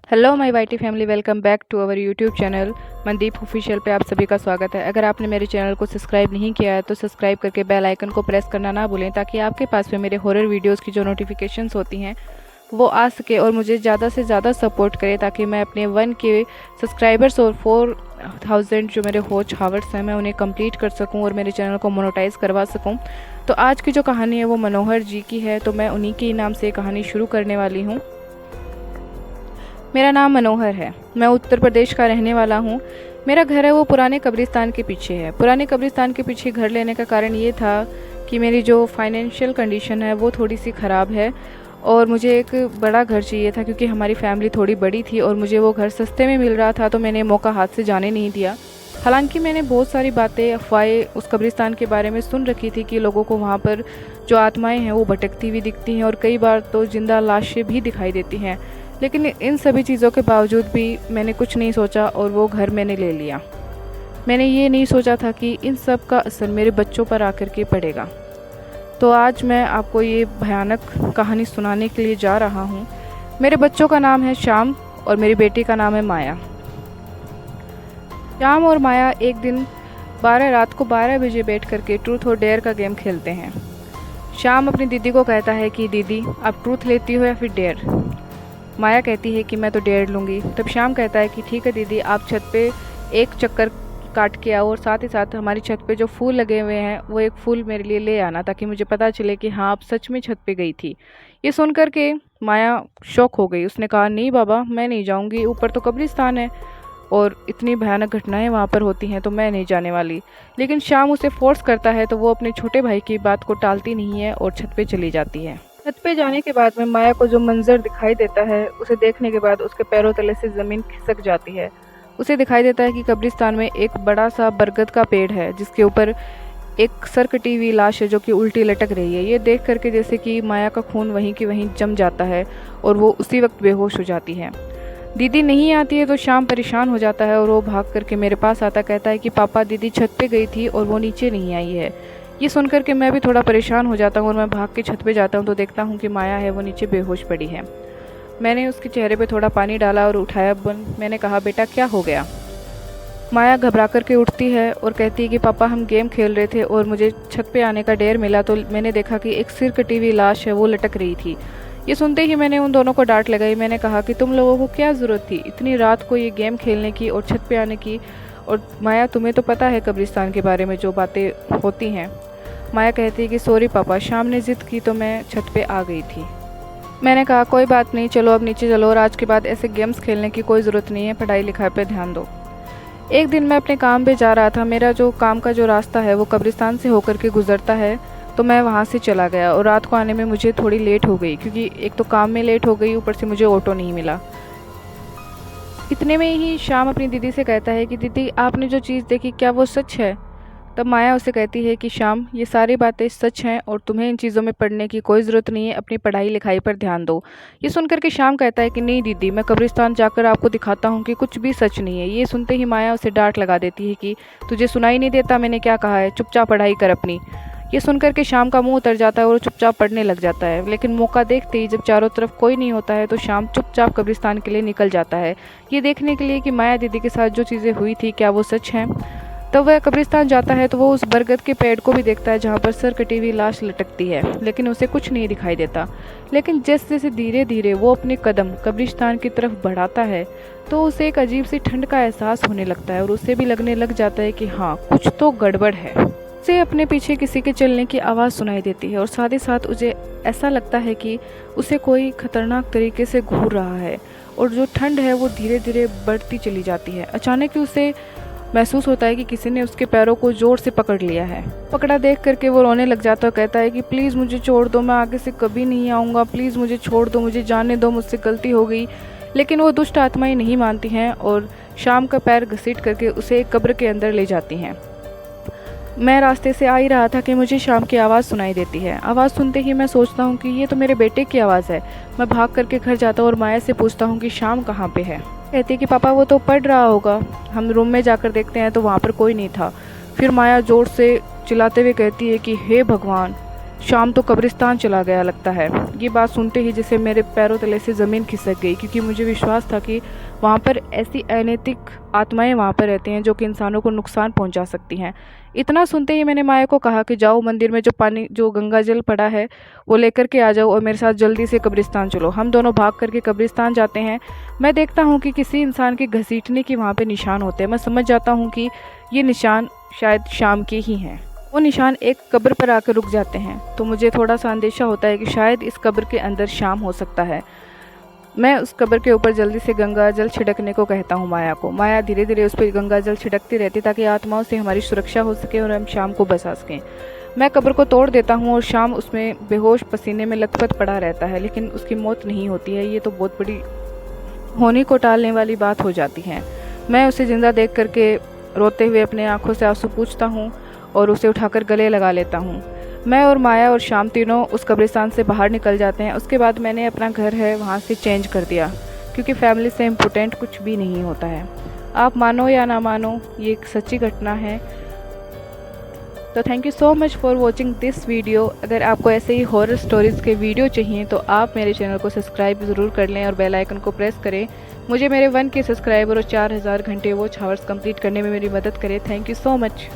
Hello my YT family, welcome back to our YouTube channel Mandeep official पे आप सभी का स्वागत है। अगर आपने मेरे चैनल को सब्सक्राइब नहीं किया है तो सब्सक्राइब करके बेल आइकन को प्रेस करना ना भूलें, ताकि आपके पास में मेरे हॉरर वीडियोस की जो नोटिफिकेशंस होती हैं वो आ सके और मुझे ज़्यादा से ज़्यादा सपोर्ट करे, ताकि मैं अपने 1K सब्सक्राइबर्स और 4000 जो मेरे वॉच हावर्स हैं मैं उन्हें कंप्लीट कर सकूं और मेरे चैनल को मोनेटाइज करवा सकूं। तो आज की जो कहानी है वो मनोहर जी की है, तो मैं उन्हीं के नाम से कहानी शुरू करने वाली हूँ। मेरा नाम मनोहर है। मैं उत्तर प्रदेश का रहने वाला हूँ। मेरा घर है वो पुराने कब्रिस्तान के पीछे है। पुराने कब्रिस्तान के पीछे घर लेने का कारण ये था कि मेरी जो फाइनेंशियल कंडीशन है वो थोड़ी सी ख़राब है और मुझे एक बड़ा घर चाहिए था, क्योंकि हमारी फैमिली थोड़ी बड़ी थी और मुझे वो घर सस्ते में मिल रहा था, तो मैंने मौका हाथ से जाने नहीं दिया। हालांकि मैंने बहुत सारी बातें, अफवाहें उस कब्रिस्तान के बारे में सुन रखी थी कि लोगों को वहाँ पर जो आत्माएं हैं वो भटकती हुई दिखती हैं और कई बार तो जिंदा लाशें भी दिखाई देती हैं। लेकिन इन सभी चीज़ों के बावजूद भी मैंने कुछ नहीं सोचा और वो घर मैंने ले लिया। मैंने ये नहीं सोचा था कि इन सब का असर मेरे बच्चों पर आकर के पड़ेगा। तो आज मैं आपको ये भयानक कहानी सुनाने के लिए जा रहा हूँ। मेरे बच्चों का नाम है श्याम और मेरी बेटी का नाम है माया। श्याम और माया एक दिन रात को 12 बजे बैठ करके ट्रूथ और डेयर का गेम खेलते हैं। श्याम अपनी दीदी को कहता है कि दीदी आप ट्रूथ लेती हो या फिर डेयर। माया कहती है कि मैं तो डेयर लूँगी। तब श्याम कहता है कि ठीक है दीदी, आप छत पे एक चक्कर काट के आओ और साथ ही साथ हमारी छत पे जो फूल लगे हुए हैं वो एक फूल मेरे लिए ले आना, ताकि मुझे पता चले कि हाँ आप सच में छत पे गई थी। ये सुनकर के माया शॉक हो गई। उसने कहा नहीं बाबा, मैं नहीं जाऊँगी, ऊपर तो कब्रिस्तान है और इतनी भयानक घटनाएं वहाँ पर होती हैं, तो मैं नहीं जाने वाली। लेकिन श्याम उसे फोर्स करता है तो वो अपने छोटे भाई की बात को टालती नहीं है और छत पे चली जाती है। छत पे जाने के बाद में माया को जो मंजर दिखाई देता है उसे देखने के बाद उसके पैरों तले से ज़मीन खिसक जाती है। उसे दिखाई देता है कि कब्रिस्तान में एक बड़ा सा बरगद का पेड़ है जिसके ऊपर एक सर कटी हुई लाश है जो कि उल्टी लटक रही है। ये देख करके जैसे कि माया का खून वहीं की वहीं जम जाता है और वो उसी वक्त बेहोश हो जाती है। दीदी नहीं आती है तो श्याम परेशान हो जाता है और वो भाग करके मेरे पास आता, कहता है कि पापा दीदी छत पे गई थी और वो नीचे नहीं आई है। ये सुनकर के मैं भी थोड़ा परेशान हो जाता हूँ और मैं भाग के छत पे जाता हूँ तो देखता हूँ कि माया है वो नीचे बेहोश पड़ी है। मैंने उसके चेहरे पे थोड़ा पानी डाला और उठाया। मैंने कहा बेटा क्या हो गया। माया घबरा करके उठती है और कहती है कि पापा हम गेम खेल रहे थे और मुझे छत पे आने का डेर मिला, तो मैंने देखा कि एक सिर कटी हुई लाश है वो लटक रही थी। ये सुनते ही मैंने उन दोनों को डांट लगाई। मैंने कहा कि तुम लोगों को क्या ज़रूरत थी इतनी रात को ये गेम खेलने की और छत पे आने की, और माया तुम्हें तो पता है कब्रिस्तान के बारे में जो बातें होती हैं। माया कहती है कि सॉरी पापा, शाम ने ज़िद की तो मैं छत पे आ गई थी। मैंने कहा कोई बात नहीं, चलो अब नीचे चलो और आज के बाद ऐसे गेम्स खेलने की कोई ज़रूरत नहीं है, पढ़ाई लिखाई पे ध्यान दो। एक दिन मैं अपने काम पे जा रहा था। मेरा जो काम का जो रास्ता है वो कब्रिस्तान से होकर के गुजरता है, तो मैं वहाँ से चला गया और रात को आने में मुझे थोड़ी लेट हो गई, क्योंकि एक तो काम में लेट हो गई, ऊपर से मुझे ऑटो नहीं मिला। इतने में ही श्याम अपनी दीदी से कहता है कि दीदी आपने जो चीज़ देखी क्या वो सच है। तब माया उसे कहती है कि श्याम ये सारी बातें सच हैं और तुम्हें इन चीज़ों में पढ़ने की कोई ज़रूरत नहीं है, अपनी पढ़ाई लिखाई पर ध्यान दो। ये सुनकर के श्याम कहता है कि नहीं दीदी, मैं कब्रिस्तान जाकर आपको दिखाता हूँ कि कुछ भी सच नहीं है। ये सुनते ही माया उसे डांट लगा देती है कि तुझे सुनाई नहीं देता मैंने क्या कहा है, चुपचाप पढ़ाई कर अपनी। ये सुनकर के श्याम का मुंह उतर जाता है और वो चुपचाप पढ़ने लग जाता है। लेकिन मौका देखते ही जब चारों तरफ कोई नहीं होता है तो श्याम चुपचाप कब्रिस्तान के लिए निकल जाता है, ये देखने के लिए कि माया दीदी के साथ जो चीज़ें हुई थी क्या वो सच हैं। तब वह कब्रिस्तान जाता है तो वो उस बरगद के पेड़ को भी देखता है जहाँ पर सर कटी हुई लाश लटकती है, लेकिन उसे कुछ नहीं दिखाई देता। लेकिन जैसे जैसे धीरे धीरे वो अपने कदम कब्रिस्तान की तरफ बढ़ाता है तो उसे एक अजीब सी ठंड का एहसास होने लगता है और उसे भी लगने लग जाता है कि हाँ कुछ तो गड़बड़ है। उसे अपने पीछे किसी के चलने की आवाज़ सुनाई देती है और साथ ही साथ उसे ऐसा लगता है कि उसे कोई खतरनाक तरीके से घूर रहा है और जो ठंड है वो धीरे धीरे बढ़ती चली जाती है। अचानक ही उसे महसूस होता है कि किसी ने उसके पैरों को जोर से पकड़ लिया है। पकड़ा देख करके वो रोने लग जाता है और कहता है कि प्लीज़ मुझे छोड़ दो, मैं आगे से कभी नहीं आऊँगा, प्लीज़ मुझे छोड़ दो, मुझे जाने दो, मुझसे गलती हो गई। लेकिन वो दुष्ट आत्माएं नहीं मानती हैं और शाम का पैर घसीट करके उसे एक कब्र के अंदर ले जाती हैं। मैं रास्ते से आ ही रहा था कि मुझे शाम की आवाज़ सुनाई देती है। आवाज़ सुनते ही मैं सोचता हूँ कि ये तो मेरे बेटे की आवाज़ है। मैं भाग करके घर जाता हूँ और माया से पूछता हूँ कि शाम कहाँ पे है। कहती है कि पापा वो तो पढ़ रहा होगा। हम रूम में जाकर देखते हैं तो वहाँ पर कोई नहीं था। फिर माया जोर से चिल्लाते हुए कहती है कि हे भगवान, शाम तो कब्रिस्तान चला गया लगता है। ये बात सुनते ही जैसे मेरे पैरों तले से ज़मीन खिसक गई, क्योंकि मुझे विश्वास था कि वहाँ पर ऐसी अनैतिक आत्माएं वहाँ पर रहती हैं जो कि इंसानों को नुकसान पहुँचा सकती हैं। इतना सुनते ही मैंने माया को कहा कि जाओ मंदिर में जो गंगा जल पड़ा है वो लेकर के आ जाओ और मेरे साथ जल्दी से कब्रिस्तान चलो। हम दोनों भाग करके कब्रिस्तान जाते हैं। मैं देखता हूँ कि किसी इंसान के घसीटने के वहाँ पर निशान होते हैं। मैं समझ जाता हूँ कि ये निशान शायद शाम के ही हैं। वो निशान एक कब्र पर आकर रुक जाते हैं, तो मुझे थोड़ा सा अंदेशा होता है कि शायद इस कब्र के अंदर शाम हो सकता है। मैं उस कब्र के ऊपर जल्दी से गंगा जल छिड़कने को कहता हूँ माया को। माया धीरे धीरे उस पर गंगा जल छिड़कती रहती ताकि आत्माओं से हमारी सुरक्षा हो सके और हम शाम को बचा सकें। मैं कब्र को तोड़ देता हूँ और शाम उसमें बेहोश पसीने में लथपथ पड़ा रहता है, लेकिन उसकी मौत नहीं होती है। ये तो बहुत बड़ी होने को टालने वाली बात हो जाती है। मैं उसे जिंदा देख करके रोते हुए अपने आंखों से आंसू पूछता हूँ और उसे उठाकर गले लगा लेता हूँ। मैं और माया और शाम तीनों उस कब्रिस्तान से बाहर निकल जाते हैं। उसके बाद मैंने अपना घर है वहाँ से चेंज कर दिया, क्योंकि फैमिली से इम्पोर्टेंट कुछ भी नहीं होता है। आप मानो या ना मानो, ये एक सच्ची घटना है। तो thank you so much for watching this video. अगर आपको ऐसे ही हॉरर स्टोरीज़ के वीडियो चाहिए तो आप मेरे चैनल को सब्सक्राइब ज़रूर कर लें और बेल आइकन को प्रेस करें। मुझे मेरे 1K सब्सक्राइबर और 4000 घंटे वॉच हावर्स कंप्लीट करने में मेरी मदद करें। Thank you so much.